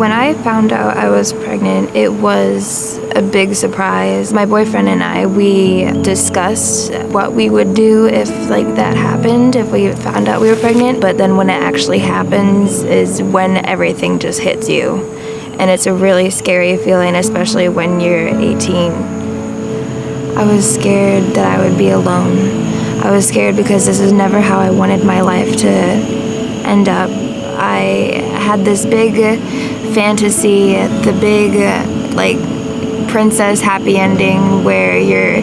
When I found out I was pregnant, it was a big surprise. My boyfriend and I, we discussed what we would do if that happened, if we found out we were pregnant. But then when it actually happens is when everything just hits you. And it's a really scary feeling, especially when you're 18. I was scared that I would be alone. I was scared because this is never how I wanted my life to end up. I had this big fantasy, the big princess happy ending where you're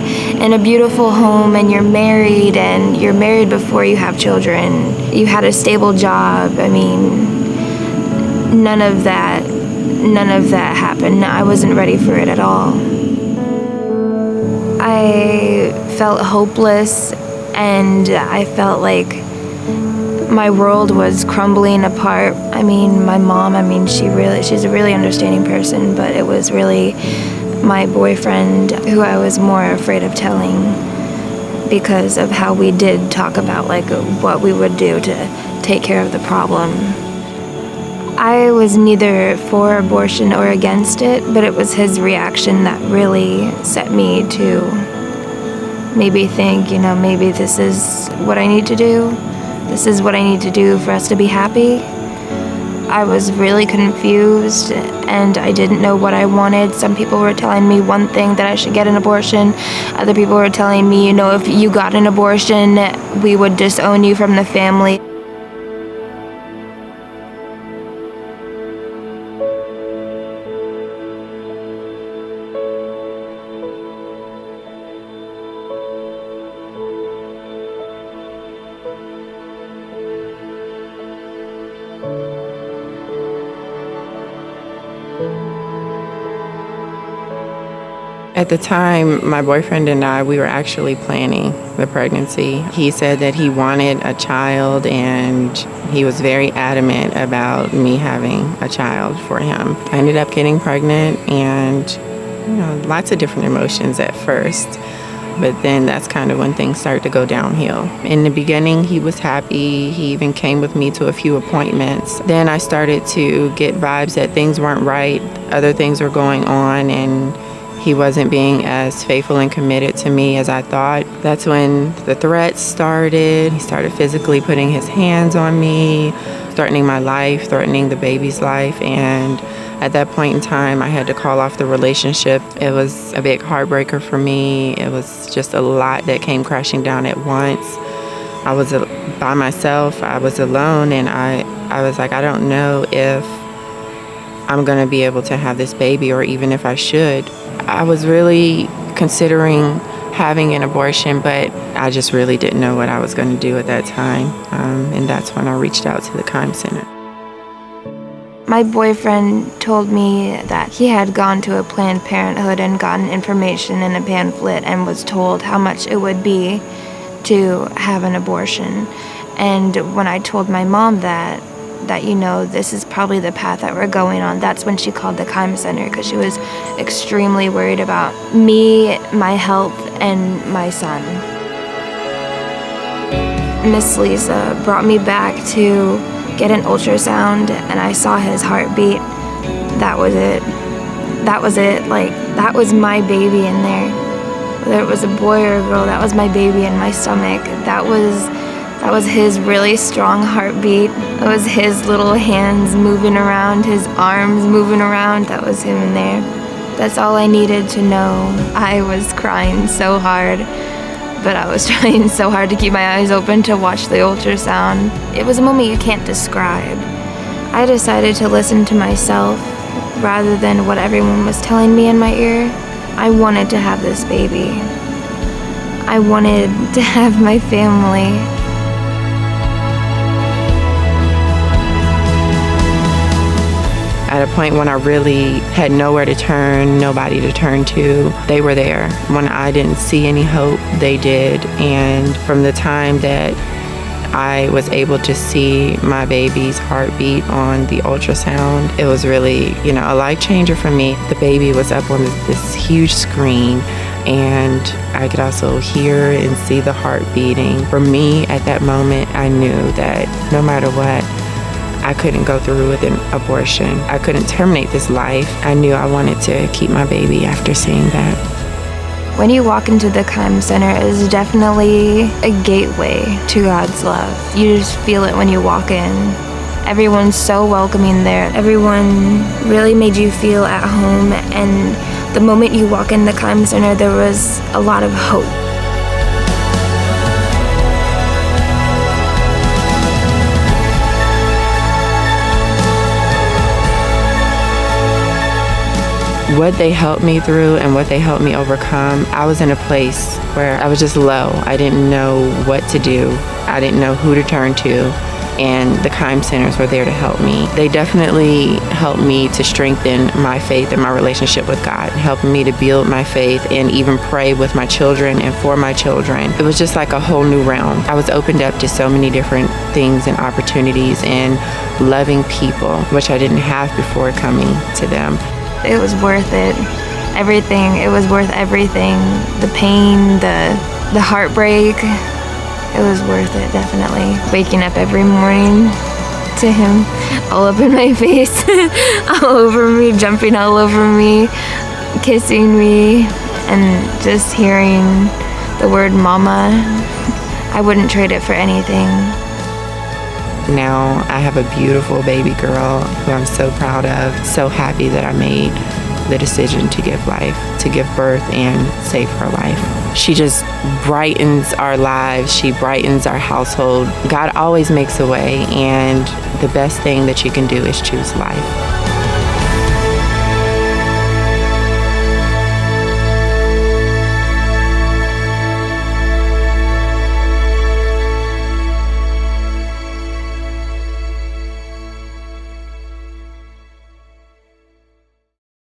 in a beautiful home and you're married before you have children. You had a stable job. I mean, none of that happened. I wasn't ready for it at all. I felt hopeless and I felt like my world was crumbling apart. I mean, my mom, she's a really understanding person, but it was really my boyfriend who I was more afraid of telling because of how we did talk about what we would do to take care of the problem. I was neither for abortion or against it, but it was his reaction that really set me to maybe think, maybe this is what I need to do. This is what I need to do for us to be happy. I was really confused and I didn't know what I wanted. Some people were telling me one thing, that I should get an abortion. Other people were telling me, if you got an abortion, we would disown you from the family. At the time, my boyfriend and I, we were actually planning the pregnancy. He said that he wanted a child and he was very adamant about me having a child for him. I ended up getting pregnant and, lots of different emotions at first. But then that's kind of when things started to go downhill. In the beginning, he was happy. He even came with me to a few appointments. Then I started to get vibes that things weren't right. Other things were going on and he wasn't being as faithful and committed to me as I thought. That's when the threats started. He started physically putting his hands on me, threatening my life, threatening the baby's life. And at that point in time, I had to call off the relationship. It was a big heartbreaker for me. It was just a lot that came crashing down at once. I was by myself. I was alone. And I was like, I don't know if I'm going to be able to have this baby or even if I should. I was really considering having an abortion, but I just really didn't know what I was going to do at that time. And that's when I reached out to the Crime Center. My boyfriend told me that he had gone to a Planned Parenthood and gotten information in a pamphlet and was told how much it would be to have an abortion. And when I told my mom that this is probably the path that we're going on, that's when she called the Crime Center because she was extremely worried about me, my health, and my son. Miss Lisa brought me back to get an ultrasound and I saw his heartbeat. That was it. That was my baby in there. Whether it was a boy or a girl, that was my baby in my stomach. That was his really strong heartbeat. It was his little hands moving around, his arms moving around. That was him in there. That's all I needed to know. I was crying so hard, but I was trying so hard to keep my eyes open to watch the ultrasound. It was a moment you can't describe. I decided to listen to myself rather than what everyone was telling me in my ear. I wanted to have this baby. I wanted to have my family. At a point when I really had nowhere to turn, nobody to turn to, they were there. When I didn't see any hope, they did. And from the time that I was able to see my baby's heartbeat on the ultrasound, it was really, a life changer for me. The baby was up on this huge screen and I could also hear and see the heart beating. For me, at that moment, I knew that no matter what, I couldn't go through with an abortion. I couldn't terminate this life. I knew I wanted to keep my baby after seeing that. When you walk into the Kime Center, it is definitely a gateway to God's love. You just feel it when you walk in. Everyone's so welcoming there. Everyone really made you feel at home, and the moment you walk in the Kime Center, there was a lot of hope. What they helped me through and what they helped me overcome, I was in a place where I was just low. I didn't know what to do. I didn't know who to turn to. And the Kime Centers were there to help me. They definitely helped me to strengthen my faith and my relationship with God, helping me to build my faith and even pray with my children and for my children. It was just like a whole new realm. I was opened up to so many different things and opportunities and loving people, which I didn't have before coming to them. It was worth it. Everything. It was worth everything. The pain, the heartbreak. It was worth it, definitely. Waking up every morning to him all up in my face, all over me, jumping all over me, kissing me, and just hearing the word mama. I wouldn't trade it for anything. Now I have a beautiful baby girl who I'm so proud of, so happy that I made the decision to give life, to give birth and save her life. She just brightens our lives. She brightens our household. God always makes a way, and the best thing that you can do is choose life.